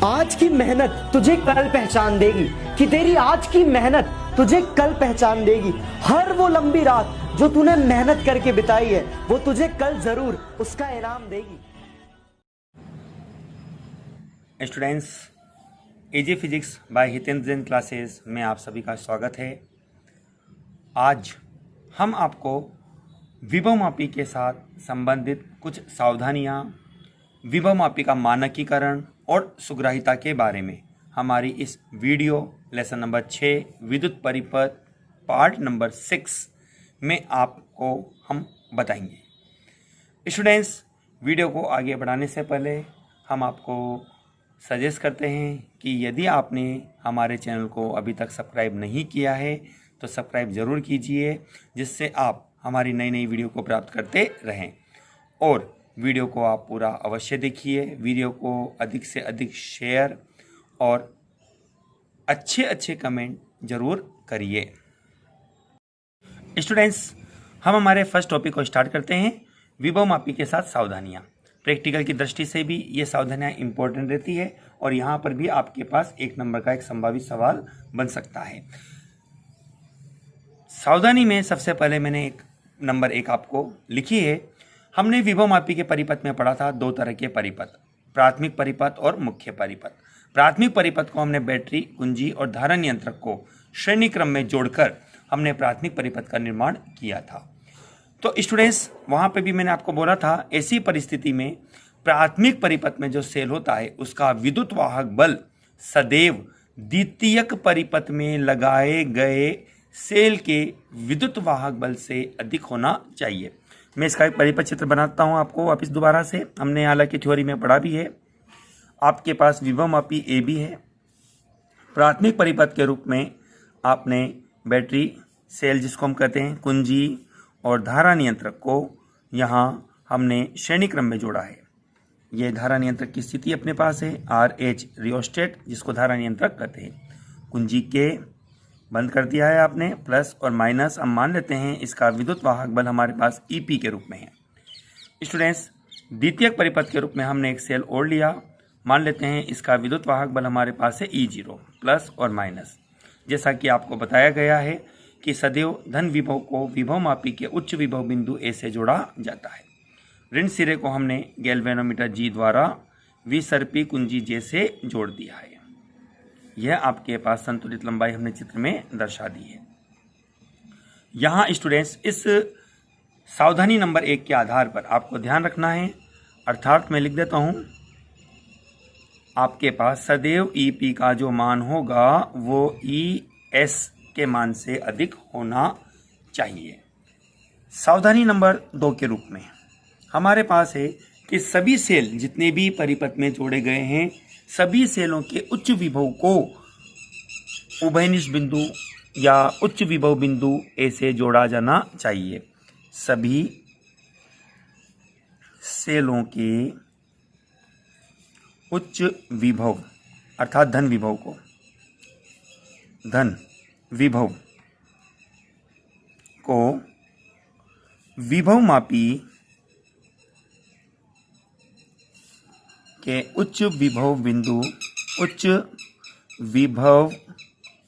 आज की मेहनत तुझे कल पहचान देगी, कि तेरी आज की मेहनत तुझे कल पहचान देगी। हर वो लंबी रात जो तूने मेहनत करके बिताई है, वो तुझे कल जरूर उसका इनाम देगी। Students, easy physics bye Hitendra Jain classes में आप सभी का स्वागत है। आज हम आपको विभवमापी के साथ संबंधित कुछ सावधानियां, विभवमापी का मानकीकरण और सुग्राहिता के बारे में हमारी इस वीडियो लेसन नंबर 6 विद्युत परिपथ पार्ट नंबर 6 में आपको हम बताएंगे। स्टूडेंट्स, वीडियो को आगे बढ़ाने से पहले हम आपको सजेस्ट करते हैं कि यदि आपने हमारे चैनल को अभी तक सब्सक्राइब नहीं किया है तो सब्सक्राइब ज़रूर कीजिए, जिससे आप हमारी नई नई वीडियो को प्राप्त करते रहें। और वीडियो को आप पूरा अवश्य देखिए, वीडियो को अधिक से अधिक शेयर और अच्छे अच्छे कमेंट ज़रूर करिए। स्टूडेंट्स, हम हमारे फर्स्ट टॉपिक को स्टार्ट करते हैं, विभवमापी के साथ सावधानियाँ। प्रैक्टिकल की दृष्टि से भी ये सावधानियाँ इंपॉर्टेंट रहती है और यहाँ पर भी आपके पास 1 नंबर का एक संभावित सवाल बन सकता है। सावधानी में सबसे पहले मैंने नंबर 1 आपको लिखी है। हमने विभवमापी के परिपथ में पढ़ा था 2 तरह के परिपथ, प्राथमिक परिपथ और मुख्य परिपथ। प्राथमिक परिपथ को हमने बैटरी, कुंजी और धारा नियंत्रक को श्रेणी क्रम में जोड़कर हमने प्राथमिक परिपथ का निर्माण किया था। तो स्टूडेंट्स, वहाँ पे भी मैंने आपको बोला था, ऐसी परिस्थिति में प्राथमिक परिपथ में जो सेल होता है उसका विद्युत वाहक बल सदैव द्वितीयक परिपथ में लगाए गए सेल के विद्युत वाहक बल से अधिक होना चाहिए। मैं इसका एक परिपथ चित्र बनाता हूँ आपको वापस दोबारा से। हमने हालांकि थ्योरी में पढ़ा भी है। आपके पास विभवमापी ए बी है। प्राथमिक परिपथ के रूप में आपने बैटरी, सेल जिसको हम कहते हैं, कुंजी और धारा नियंत्रक को यहाँ हमने श्रेणी क्रम में जोड़ा है। ये धारा नियंत्रक की स्थिति अपने पास है, RH रियोस्टेट जिसको धारा नियंत्रक कहते हैं। कुंजी के बंद कर दिया है आपने, प्लस और माइनस। हम मान लेते हैं इसका विद्युत वाहक बल हमारे पास EP के रूप में है। स्टूडेंट्स, द्वितीयक परिपथ के रूप में हमने एक सेल और लिया, मान लेते हैं इसका विद्युत वाहक बल हमारे पास है E0, प्लस और माइनस। जैसा कि आपको बताया गया है कि सदैव धन विभव को विभवमापी के उच्च विभव बिंदु A से जोड़ा जाता है। ऋण सिरे को हमने गैल्वेनोमीटर G द्वारा विसर्पी कुंजी J से जोड़ दिया है। यह आपके पास संतुलित लंबाई हमने चित्र में दर्शा दी है। यहाँ स्टूडेंट्स, इस सावधानी नंबर 1 के आधार पर आपको ध्यान रखना है, अर्थात मैं लिख देता हूँ, आपके पास सदैव EP का जो मान होगा वो ES के मान से अधिक होना चाहिए। सावधानी नंबर 2 के रूप में हमारे पास है कि सभी सेल जितने भी परिपथ में जोड़े गए हैं, सभी सेलों के उच्च विभव को उभयनिष्ठ बिंदु या उच्च विभव बिंदु A से जोड़ा जाना चाहिए। सभी सेलों के उच्च विभव अर्थात धन विभव को विभवमापी के उच्च विभव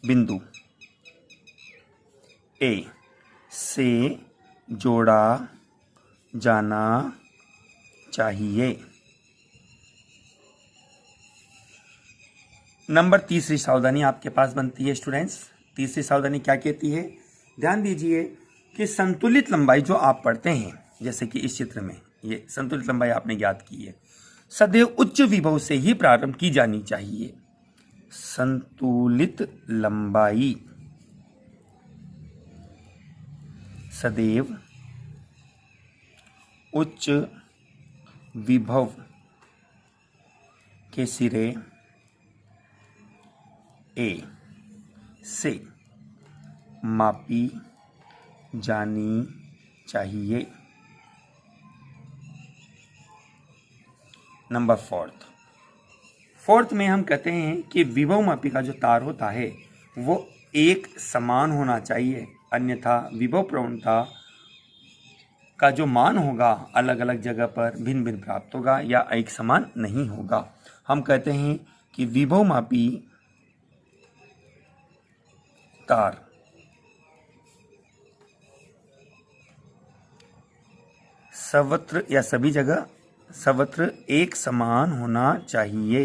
बिंदु A से जोड़ा जाना चाहिए। नंबर 3 सावधानी आपके पास बनती है। स्टूडेंट्स, 3 सावधानी क्या कहती है? ध्यान दीजिए कि संतुलित लंबाई जो आप पढ़ते हैं, जैसे कि इस चित्र में ये संतुलित लंबाई आपने ज्ञात की है, सदैव उच्च विभव से ही प्रारंभ की जानी चाहिए। संतुलित लंबाई सदैव उच्च विभव के सिरे A से मापी जानी चाहिए। नंबर 4 में हम कहते हैं कि विभवमापी का जो तार होता है वो एक समान होना चाहिए, अन्यथा विभव प्रवणता का जो मान होगा अलग अलग जगह पर भिन्न भिन्न प्राप्त होगा या एक समान नहीं होगा। हम कहते हैं कि विभवमापी तार सर्वत्र या सभी जगह सर्वत्र एक समान होना चाहिए।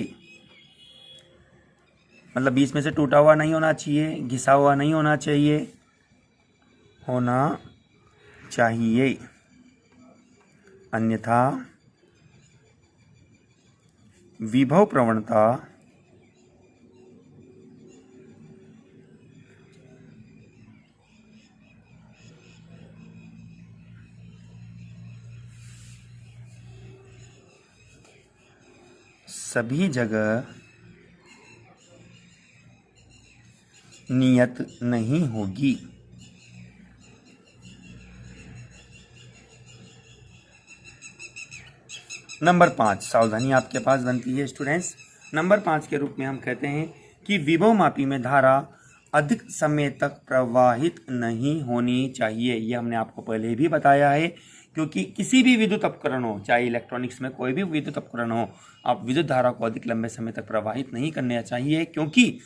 मतलब बीच में से टूटा हुआ नहीं होना चाहिए, घिसा हुआ नहीं होना चाहिए, होना चाहिए, अन्यथा विभव प्रवणता सभी जगह नियत नहीं होगी। नंबर 5 सावधानी आपके पास बनती है स्टूडेंट्स। नंबर 5 के रूप में हम कहते हैं कि विभवमापी में धारा अधिक समय तक प्रवाहित नहीं होनी चाहिए। ये हमने आपको पहले भी बताया है, क्योंकि किसी भी विद्युत उपकरण हो, चाहे इलेक्ट्रॉनिक्स में कोई भी विद्युत उपकरण हो, आप विद्युत धारा को अधिक लंबे समय तक प्रवाहित नहीं करना चाहिए, क्योंकि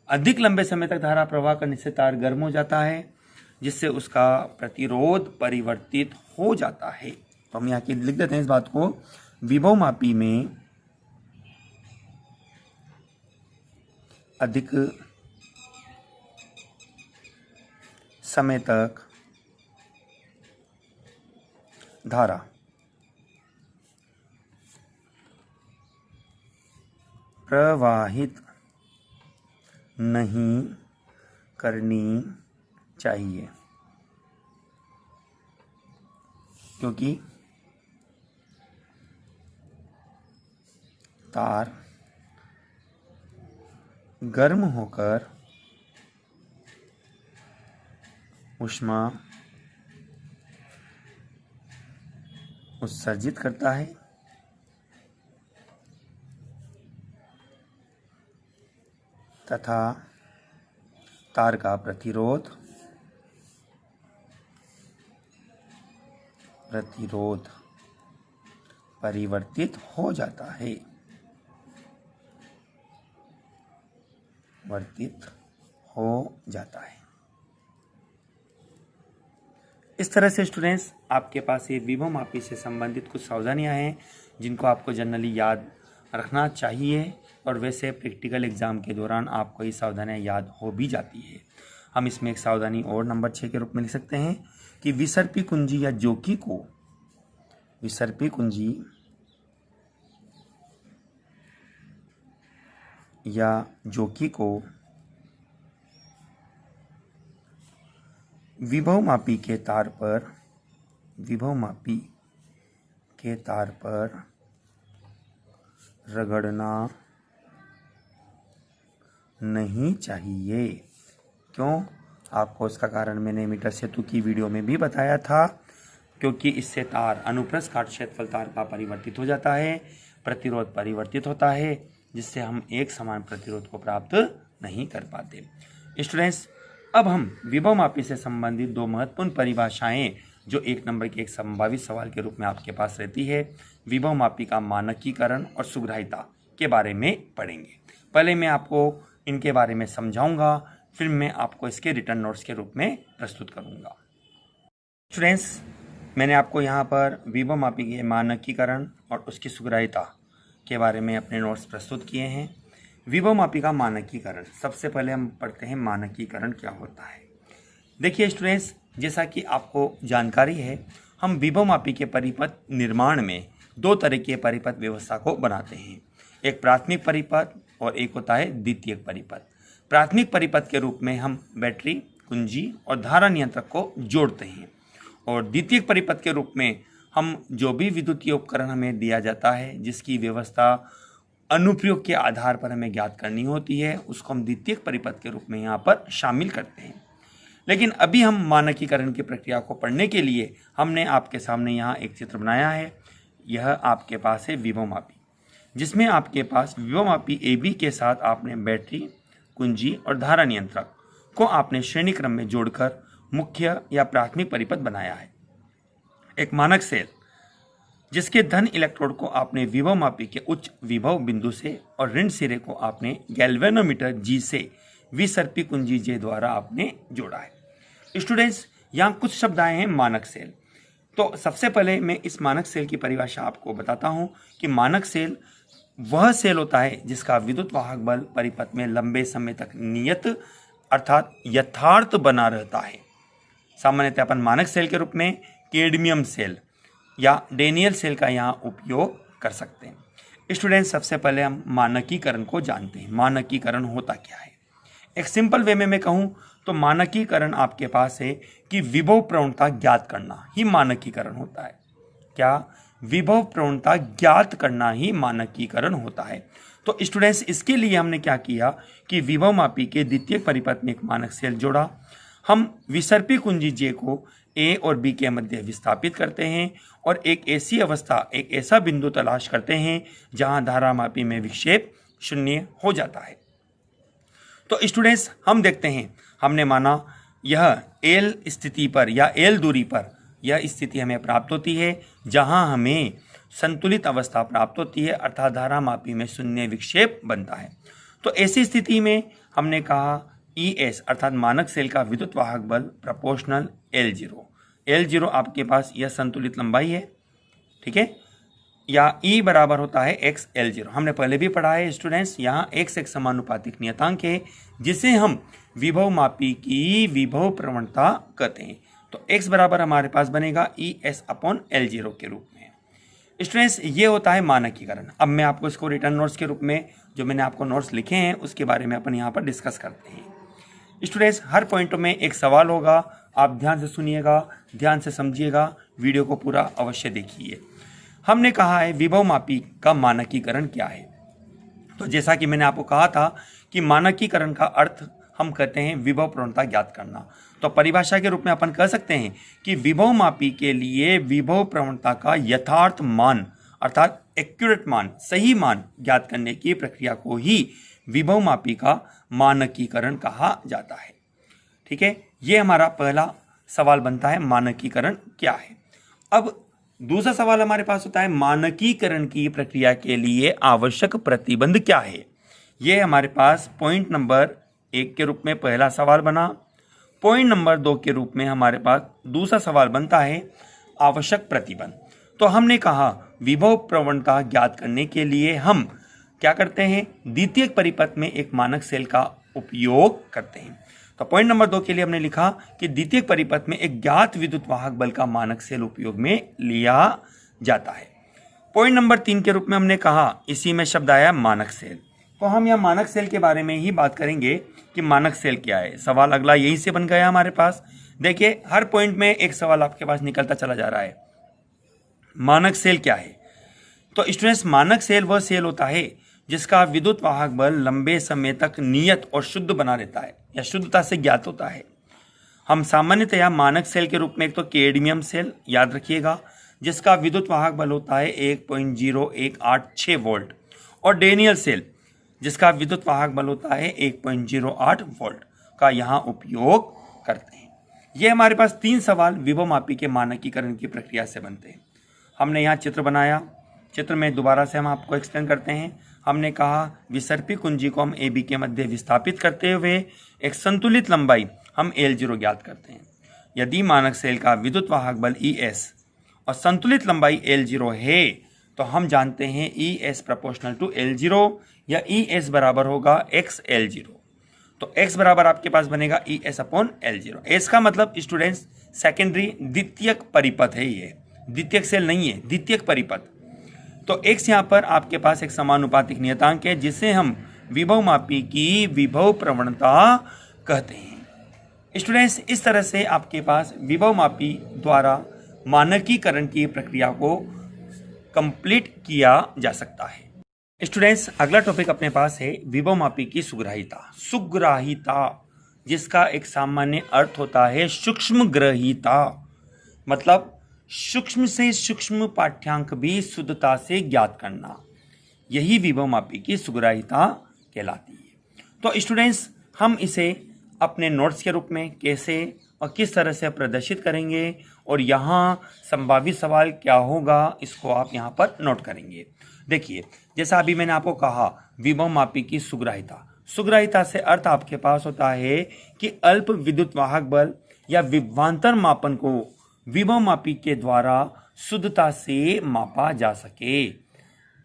अधिक लंबे समय तक धारा प्रवाह करने से तार गर्म हो जाता है, जिससे उसका प्रतिरोध परिवर्तित हो जाता है। तो हम यहाँ के लिख देते हैं इस बात को, विभवमापी में अधिक समय तक धारा प्रवाहित नहीं करनी चाहिए, क्योंकि तार गर्म होकर ऊष्मा उत्सर्जित करता है तथा तार का प्रतिरोध परिवर्तित हो जाता है। इस तरह से स्टूडेंट्स आपके पास ये विभवमापी से संबंधित कुछ सावधानियां हैं जिनको आपको जनरली याद रखना चाहिए, और वैसे प्रैक्टिकल एग्जाम के दौरान आपको ये सावधानियां याद हो भी जाती है। हम इसमें एक सावधानी और नंबर 6 के रूप में लिख सकते हैं कि विसर्पी कुंजी या जोकी को विभवमापी के तार पर रगड़ना नहीं चाहिए। क्यों? आपको इसका कारण मैंने मीटर सेतु की वीडियो में भी बताया था, क्योंकि इससे तार अनुप्रस्थ काट क्षेत्रफल तार का परिवर्तित हो जाता है, प्रतिरोध परिवर्तित होता है, जिससे हम एक समान प्रतिरोध को प्राप्त नहीं कर पाते। स्टूडेंट्स, अब हम विभवमापी से संबंधित 2 महत्वपूर्ण परिभाषाएं जो 1 नंबर के एक संभावित सवाल के रूप में आपके पास रहती है, विभवमापी का मानकीकरण और सुग्राह्यता के बारे में पढ़ेंगे। पहले मैं आपको इनके बारे में समझाऊंगा, फिर मैं आपको इसके रिटर्न नोट्स के रूप में प्रस्तुत करूंगा। स्टूडेंट्स, मैंने आपको यहाँ पर विभवमापी के मानकीकरण और उसकी सुग्राह्यता के बारे में अपने नोट्स प्रस्तुत किए हैं। विभवमापी का मानकीकरण, सबसे पहले हम पढ़ते हैं मानकीकरण क्या होता है। देखिए स्टूडेंट्स, जैसा कि आपको जानकारी है, हम विभवमापी के परिपथ निर्माण में 2 तरह के परिपथ व्यवस्था को बनाते हैं, एक प्राथमिक परिपथ और एक होता है द्वितीयक परिपथ। प्राथमिक परिपथ के रूप में हम बैटरी, कुंजी और धारा नियंत्रक को जोड़ते हैं, और द्वितीयक परिपथ के रूप में हम जो भी विद्युतीय उपकरण हमें दिया जाता है, जिसकी व्यवस्था अनुप्रयोग के आधार पर हमें ज्ञात करनी होती है, उसको हम द्वितीयक परिपथ के रूप में यहाँ पर शामिल करते हैं। लेकिन अभी हम मानकीकरण की प्रक्रिया को पढ़ने के लिए हमने आपके सामने यहाँ एक चित्र बनाया है। यह आपके पास है विभवमापी, जिसमें आपके पास विभवमापी AB के साथ आपने बैटरी, कुंजी और धारा नियंत्रक को आपने श्रेणी क्रम में जोड़कर मुख्य या प्राथमिक परिपथ बनाया है। एक मानक सेल जिसके धन इलेक्ट्रोड को आपने विभवमापी के उच्च विभव बिंदु से और ऋण सिरे को आपने गैल्वेनोमीटर G से विसर्पी कुंजी J द्वारा आपने जोड़ा है। स्टूडेंट्स, यहाँ कुछ शब्द आए हैं मानक सेल। तो सबसे पहले मैं इस मानक सेल की परिभाषा आपको बताता हूँ कि मानक सेल वह सेल होता है जिसका विद्युत वाहक बल परिपथ में लंबे समय तक नियत अर्थात यथार्थ बना रहता है। सामान्यतः अपन मानक सेल के रूप में कैडमियम सेल या डेनियल सेल का यहाँ उपयोग कर सकते हैं। स्टूडेंट्स, सबसे पहले हम मानकीकरण को जानते हैं। मानकीकरण होता क्या है? एक सिंपल वे में मैं कहूँ तो मानकीकरण आपके पास है कि विभव प्रवणता ज्ञात करना ही मानकीकरण होता है। क्या? विभव प्रवणता ज्ञात करना ही मानकीकरण होता है। तो स्टूडेंट्स, इसके लिए हमने क्या किया कि विभवमापी के द्वितीयक परिपथ में एक मानक सेल जोड़ा। हम विसर्पी कुंजी J को A और B के मध्य विस्थापित करते हैं और एक ऐसी अवस्था, एक ऐसा बिंदु तलाश करते हैं जहां धारामापी में विक्षेप शून्य हो जाता है। तो स्टूडेंट्स, हम देखते हैं, हमने माना यह L स्थिति पर या L दूरी पर यह स्थिति हमें प्राप्त होती है जहां हमें संतुलित अवस्था प्राप्त होती है अर्थात धारामापी में शून्य विक्षेप बनता है। तो ऐसी स्थिति में हमने कहा ES अर्थात मानक सेल का विद्युत वाहक बल प्रोपोर्शनल L0 आपके पास यह संतुलित लंबाई है, ठीक है, या E बराबर होता है x L0। हमने पहले भी पढ़ा है स्टूडेंट्स, यहाँ x एक समानुपातिक नियतांक है जिसे हम विभवमापी की विभव प्रवणता कहते हैं। तो x बराबर हमारे पास बनेगा ES अपॉन L0 के रूप में। स्टूडेंट्स, ये होता है मानकीकरण। अब मैं आपको इसको रिटर्न नोट्स के रूप में जो मैंने आपको नोट्स लिखे हैं उसके बारे में अपन यहाँ पर डिस्कस करते हैं। स्टूडेंट्स, हर पॉइंट में एक सवाल होगा, आप ध्यान से सुनिएगा, ध्यान से समझिएगा, वीडियो को पूरा अवश्य देखिए। हमने कहा है विभवमापी का मानकीकरण क्या है। तो जैसा कि मैंने आपको कहा था कि मानकीकरण का अर्थ हम कहते हैं विभव प्रवणता ज्ञात करना। तो परिभाषा के रूप में अपन कह सकते हैं कि विभवमापी के लिए विभव प्रवणता का यथार्थ मान अर्थात एक्यूरेट मान, सही मान ज्ञात करने की प्रक्रिया को ही विभवमापी का मानकीकरण कहा जाता है। ठीक है, ये हमारा पहला सवाल बनता है, मानकीकरण क्या है। अब दूसरा सवाल हमारे पास होता है मानकीकरण की प्रक्रिया के लिए आवश्यक प्रतिबंध क्या है। ये हमारे पास पॉइंट नंबर 1 के रूप में पहला सवाल बना। पॉइंट नंबर 2 के रूप में हमारे पास दूसरा सवाल बनता है आवश्यक प्रतिबंध। तो हमने कहा विभव प्रवणता ज्ञात करने के लिए हम क्या करते हैं, द्वितीयक परिपथ में एक मानक सेल का उपयोग करते हैं। तो पॉइंट नंबर 2 के लिए हमने लिखा कि द्वितीयक परिपथ में एक ज्ञात विद्युत वाहक बल का मानक सेल उपयोग में लिया जाता है। पॉइंट नंबर 3 के रूप में हमने कहा, इसी में शब्द आया मानक सेल। तो हम यहाँ मानक सेल के बारे में ही बात करेंगे कि मानक सेल क्या है। सवाल अगला यही से बन गया हमारे पास। देखिए, हर पॉइंट में एक सवाल आपके पास निकलता चला जा रहा है, मानक सेल क्या है। तो स्टूडेंट्स, मानक सेल वह सेल होता है जिसका विद्युत वाहक बल लंबे समय तक नियत और शुद्ध बना रहता है या शुद्धता से ज्ञात होता है। हम सामान्यतया मानक सेल के रूप में एक तो कैडमियम सेल याद रखिएगा जिसका विद्युत वाहक बल होता है 1.0186 वोल्ट, और डेनियल सेल जिसका विद्युत वाहक बल होता है 1.08 वोल्ट का यहाँ उपयोग करते हैं। ये हमारे पास 3 सवाल विभवमापी के मानकीकरण की प्रक्रिया से बनते हैं। हमने यहाँ चित्र बनाया, चित्र में दोबारा से हम आपको एक्सप्लेन करते हैं। हमने कहा विसर्पी कुंजी को हम AB के मध्य विस्थापित करते हुए एक संतुलित लंबाई हम L0 ज्ञात करते हैं। यदि मानक सेल का विद्युत वाहक बल ES और संतुलित लंबाई L0 है तो हम जानते हैं ES प्रोपोर्शनल टू L0 या ES बराबर होगा x L0। तो x बराबर आपके पास बनेगा ES अपॉन L0। S का मतलब स्टूडेंट्स सेकेंडरी द्वितीयक परिपथ है, ये द्वितीयक सेल नहीं है, द्वितीयक परिपथ। तो x यहाँ पर आपके पास एक समानुपातिक नियतांक है जिसे हम विभवमापी की विभव प्रवणता कहते हैं। स्टूडेंट्स, इस तरह से आपके पास विभवमापी द्वारा मानकीकरण की प्रक्रिया को कंप्लीट किया जा सकता है। स्टूडेंट्स, अगला टॉपिक अपने पास है विभवमापी की सुग्राहिता। सुग्राहिता जिसका एक सामान्य अर्थ होता है सूक्ष्मग्रहिता, मतलब सूक्ष्म से सूक्ष्म पाठ्यांक भी शुद्धता से ज्ञात करना, यही विभवमापी की सुग्राहिता कहलाती है। तो स्टूडेंट्स, हम इसे अपने नोट्स के रूप में कैसे और किस तरह से प्रदर्शित करेंगे और यहाँ संभावित सवाल क्या होगा इसको आप यहाँ पर नोट करेंगे। देखिए, जैसा अभी मैंने आपको कहा, विभव मापी की सुग्राह्यता। सुग्राह्यता से अर्थ आपके पास होता है कि अल्प विद्युत वाहक बल या विभवांतर मापन को विभव मापी के द्वारा शुद्धता से मापा जा सके।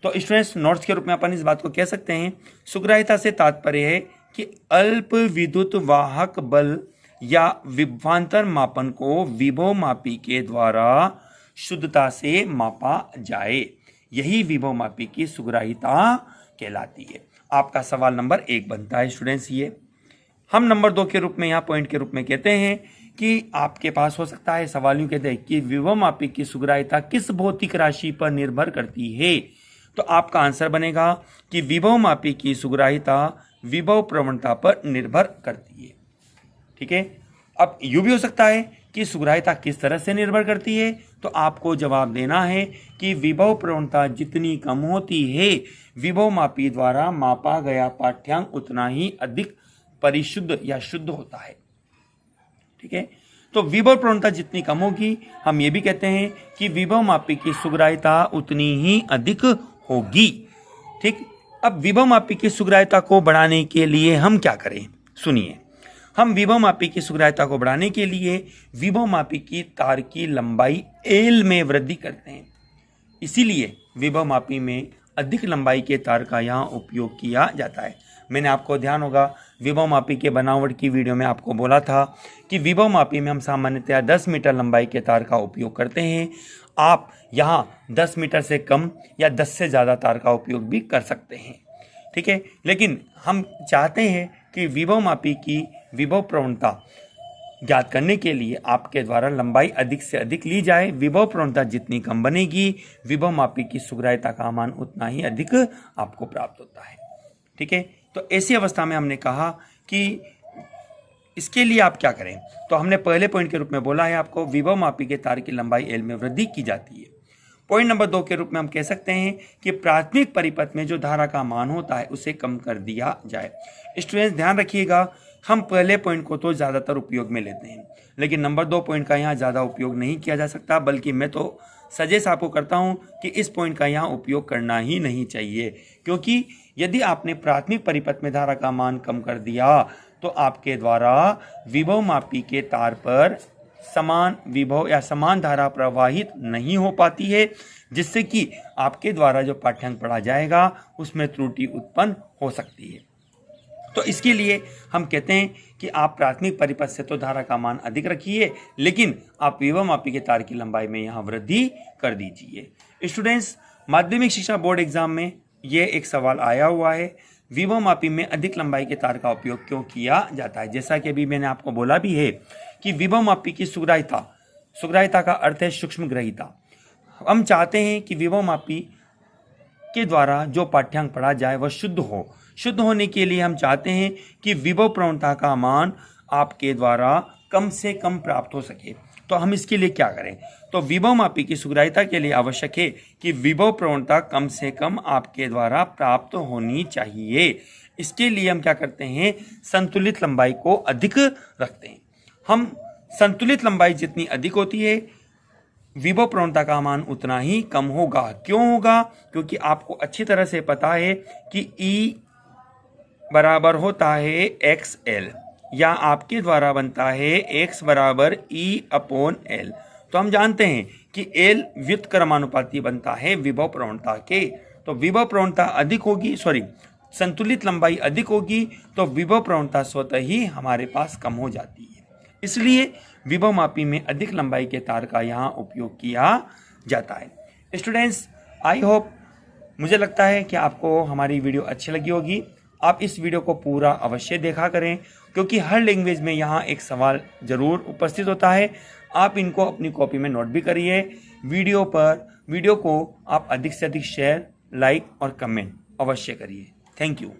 तो स्टूडेंट्स, नोट्स के रूप में अपन इस बात को कह सकते हैं, सुग्राह्यता से तात्पर्य है कि अल्प विद्युत वाहक बल या विभवांतर मापन को विभव मापी के द्वारा शुद्धता से मापा जाए, यही विभव मापी की सुग्राह्यता कहलाती है। आपका सवाल नंबर 1 बनता है स्टूडेंट्स। ये हम नंबर 2 के रूप में यहाँ पॉइंट के रूप में कहते हैं कि आपके पास हो सकता है सवाल यूं कहते हैं कि विभव मापी की सुग्राह्यता किस भौतिक राशि पर निर्भर करती है। तो आपका आंसर बनेगा कि विभव मापी की सुग्राह्यता विभव प्रवणता पर निर्भर करती है। ठीक है, अब यूं भी हो सकता है कि सुग्राह्यता किस तरह से निर्भर करती है, तो आपको जवाब देना है कि विभव प्रवणता जितनी कम होती है, विभव मापी द्वारा मापा गया पाठ्यांक उतना ही अधिक परिशुद्ध या शुद्ध होता है। ठीक है, तो विभव प्रवणता जितनी कम होगी, हम ये भी कहते हैं कि विभव मापी की सुग्राह्यता उतनी ही अधिक होगी। ठीक, अब विभव मापी की सुग्राह्यता को बढ़ाने के लिए हम क्या करें, सुनिए। हम विभव मापी की सुग्राह्यता को बढ़ाने के लिए विभव मापी की तार की लंबाई एल में वृद्धि करते हैं। इसीलिए विभव मापी में अधिक लंबाई के तार का यहाँ उपयोग किया जाता है। मैंने आपको ध्यान होगा विभव मापी के बनावट की वीडियो में आपको बोला था कि विभव मापी में हम सामान्यतया 10 मीटर लंबाई के तार का उपयोग करते हैं। आप यहाँ 10 मीटर से कम या 10 से ज़्यादा तार का उपयोग भी कर सकते हैं। ठीक है, लेकिन हम चाहते हैं कि विभव मापी की विभव प्रवणता ज्ञात करने के लिए आपके द्वारा लंबाई अधिक से अधिक ली जाए। विभव प्रवणता जितनी कम बनेगी, विभव मापी की सुग्राह्यता का मान उतना ही अधिक आपको प्राप्त होता है। ठीक है, तो ऐसी अवस्था में हमने कहा कि इसके लिए आप क्या करें, तो हमने पहले पॉइंट के रूप में बोला है आपको विभव मापी के तार की लंबाई एल में वृद्धि की जाती है। पॉइंट नंबर 2 के रूप में हम कह सकते हैं कि प्राथमिक परिपथ में जो धारा का मान होता है उसे कम कर दिया जाए। स्टूडेंट्स, ध्यान रखिएगा, हम पहले पॉइंट को तो ज़्यादातर उपयोग में लेते हैं, लेकिन नंबर 2 पॉइंट का यहाँ ज़्यादा उपयोग नहीं किया जा सकता, बल्कि मैं तो सजेस्ट आपको करता हूँ कि इस पॉइंट का यहाँ उपयोग करना ही नहीं चाहिए, क्योंकि यदि आपने प्राथमिक परिपथ में धारा का मान कम कर दिया तो आपके द्वारा विभव मापी के तार पर समान विभव या समान धारा प्रवाहित नहीं हो पाती है, जिससे कि आपके द्वारा जो पाठ्यांक पढ़ा जाएगा उसमें त्रुटि उत्पन्न हो सकती है। तो इसके लिए हम कहते हैं कि आप प्राथमिक परिपथ से तो धारा का मान अधिक रखिए, लेकिन आप विभव मापी के तार की लंबाई में यहाँ वृद्धि कर दीजिए। स्टूडेंट्स, माध्यमिक शिक्षा बोर्ड एग्जाम में ये एक सवाल आया हुआ है, विभव मापी में अधिक लंबाई के तार का उपयोग क्यों किया जाता है। जैसा कि अभी मैंने आपको बोला भी है कि विभव मापी की सुग्राह्यता का अर्थ है सूक्ष्म ग्रहीता। हम चाहते हैं कि विभव मापी के द्वारा जो पाठ्यांक पढ़ा जाए वह शुद्ध हो। शुद्ध होने के लिए हम चाहते हैं कि विभव प्रवणता का मान आपके द्वारा कम से कम प्राप्त हो सके। तो हम इसके लिए क्या करें, तो विभव मापी की सुग्राह्यता के लिए आवश्यक है कि विभव प्रवणता कम से कम आपके द्वारा प्राप्त होनी चाहिए। इसके लिए हम क्या करते हैं, संतुलित लंबाई को अधिक रखते हैं। हम संतुलित लंबाई जितनी अधिक होती है, विभव प्रवणता का मान उतना ही कम होगा। क्यों होगा, क्योंकि आपको अच्छी तरह से पता है कि E बराबर होता है XL, या आपके द्वारा बनता है X बराबर E/L। तो हम जानते हैं कि L व्युत्क्रमानुपाती बनता है विभव प्रवणता के। तो विभव प्रवणता अधिक होगी, संतुलित लंबाई अधिक होगी, तो विभव प्रवणता स्वतः ही हमारे पास कम हो जाती है। इसलिए विभव मापी में अधिक लंबाई के तार का यहाँ उपयोग किया जाता है। स्टूडेंट्स, आई होप, मुझे लगता है कि आपको हमारी वीडियो अच्छी लगी होगी। आप इस वीडियो को पूरा अवश्य देखा करें, क्योंकि हर लैंग्वेज में यहाँ एक सवाल जरूर उपस्थित होता है। आप इनको अपनी कॉपी में नोट भी करिए। वीडियो को आप अधिक से अधिक शेयर, लाइक और कमेंट अवश्य करिए। Thank you.